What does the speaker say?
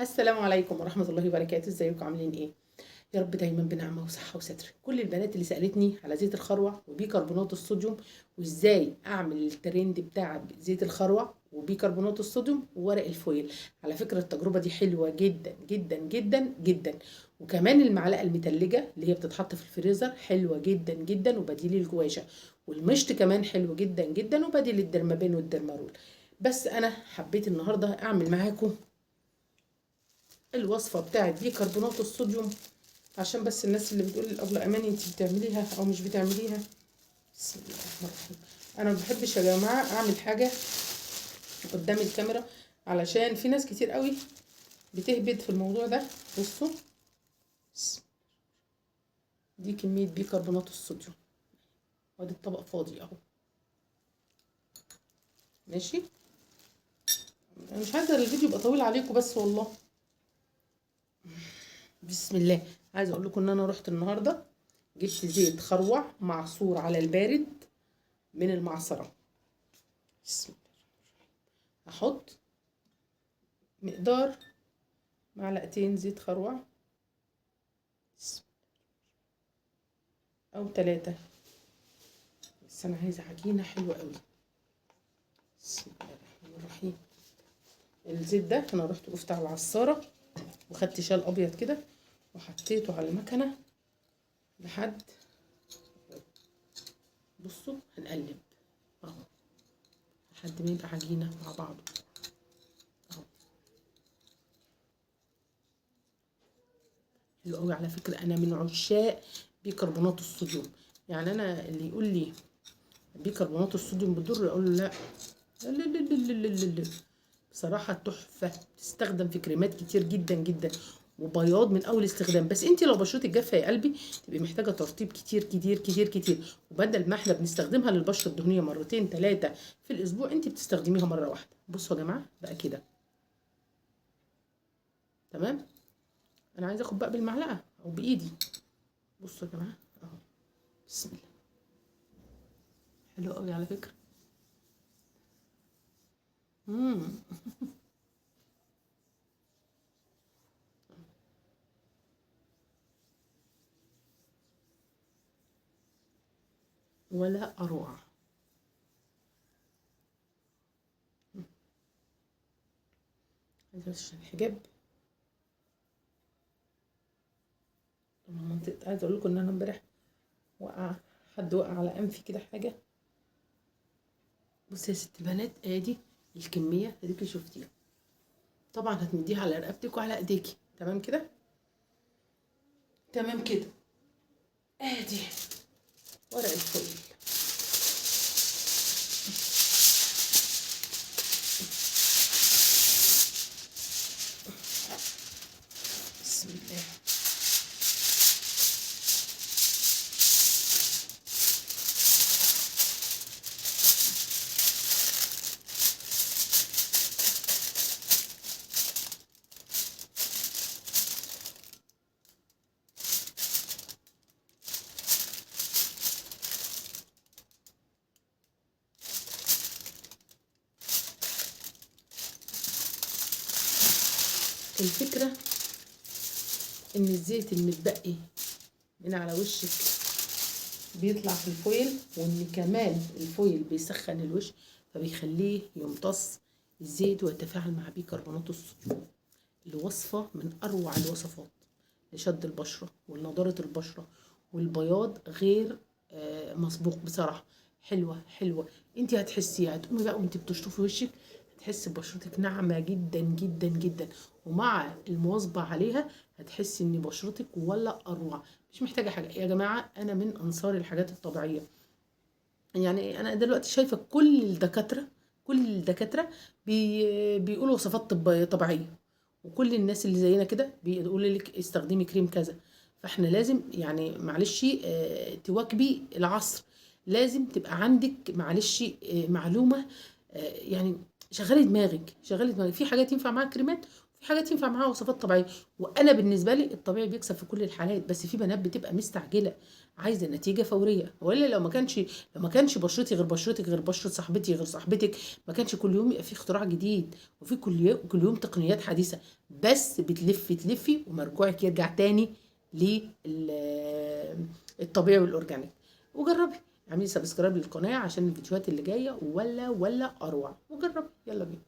السلام عليكم ورحمة الله وبركاته. ازيكم عاملين ايه؟ يا رب دايما بنعمة وصحة وستر. كل البنات اللي سألتني على زيت الخروع وبيكربونات الصوديوم وازاي اعمل الترند بتاع زيت الخروع وبيكربونات الصوديوم وورق الفويل، على فكرة التجربة دي حلوة جدا جدا جدا جدا. وكمان المعلقة المتلجة اللي هي بتتحط في الفريزر حلوة جدا جدا وبديل الجواشة، والمشط كمان حلو جدا جدا وبديل الدرمابين والدرمارول. بس انا حبيت النهاردة اعمل معاكم الوصفة بتاعت بيكربونات الصوديوم، عشان بس الناس اللي بتقول الأبلة أماني انت بتعمليها أو مش بتعمليها. بسم الله الرحمن الرحيم. أنا ما بحبش يا جماعة أعمل حاجة قدام الكاميرا، علشان في ناس كتير قوي بتهبد في الموضوع ده. بصوا، دي كمية بيكربونات الصوديوم، وادي الطبق فاضي اهو. ماشي، أنا مش عايزة الفيديو يبقى طويل عليكم بس والله. بسم الله. عايزه اقول لكم ان انا رحت النهارده جبت زيت خروع معصور على البارد من المعصره. بسم الله. هحط مقدار معلقتين زيت خروع او 3، بس انا عايزه عجينه حلوه قوي. بسم الله الرحمن الرحيم. الزيت ده انا رحت وقفت على العصاره وخدت شال ابيض كده وحطيته على المكنه لحد، بصوا هنقلب اهو لحد ما يبقى عجينه مع بعضه اهو. حلو قوي على فكره، انا من عشاق بيكربونات الصوديوم. يعني انا اللي يقول لي بيكربونات الصوديوم بتضر اقول له لا لا لا لا لا لا لا. بصراحه تحفه، تستخدم في كريمات كتير جدا جدا وبياض من اول استخدام. بس انت لو بشرتك جافه يا قلبي تبقي محتاجه ترطيب كتير كتير كتير كتير، وبدل ما احنا بنستخدمها للبشره الدهنيه مرتين ثلاثه في الاسبوع انت بتستخدميها مره واحده. بصوا يا جماعه بقى كده تمام. انا عايزه اخد بقى بالمعلقه او بايدي. بصوا يا جماعه اهو. بسم الله. حلو قوي على فكره. امم ولا اروع. عايزه بس عشان الحجاب منطقة. عايزه اقول لكم ان انا امبارح وقع، حد وقع على انفي كده حاجه. بصي يا ست البنات، ادي الكميه اديكي شفتيها. طبعا هتمديها على رقبتك وعلى ايديكي تمام كده، تمام كده. ادي ورق الفويل. بسم الله. الفكره ان الزيت المتبقي من على وشك بيطلع في الفويل، وان كمان الفويل بيسخن الوش فبيخليه يمتص الزيت ويتفاعل مع بيكربونات الصوديوم. الوصفة من أروع الوصفات لشد البشرة ولنضارة البشرة والبياض غير مسبوق بصراحة. حلوة حلوة، انت هتحسيها، هتقومي بقى وانت بتشطفي وشك هتحسي ببشرتك ناعمة جدا جدا جدا، ومع المواظبة عليها هتحسي ان بشرتك ولا أروع. مش محتاجة حاجة يا جماعة. أنا من أنصار الحاجات الطبيعية. يعني أنا دلوقتي شايفة كل الدكاترة بيقولوا وصفات طبيعية، وكل الناس اللي زينا كده بيقولوا لك استخدمي كريم كذا. فاحنا لازم يعني معلش تواكبي العصر. لازم تبقى عندك معلش معلومة، يعني شغلي دماغك في حاجات ينفع معاها كريمات، في حاجات ينفع معاها وصفات طبيعيه. وانا بالنسبه لي الطبيعي بيكسب في كل الحالات، بس في بنات بتبقى مستعجله عايزه نتيجه فوريه. ولا لو ما كانش بشرتي غير بشرتك غير بشره صاحبتي غير صاحبتك، ما كانش كل يوم يبقى في اختراع جديد وفي كل يوم تقنيات حديثه. بس بتلفي تلفي ومرجوعك يرجع تاني للطبيعي والاورجانيك. وجربي اعملي سبسكرايب للقناه عشان الفيديوهات اللي جايه ولا اروع، وجربي. يلا بينا.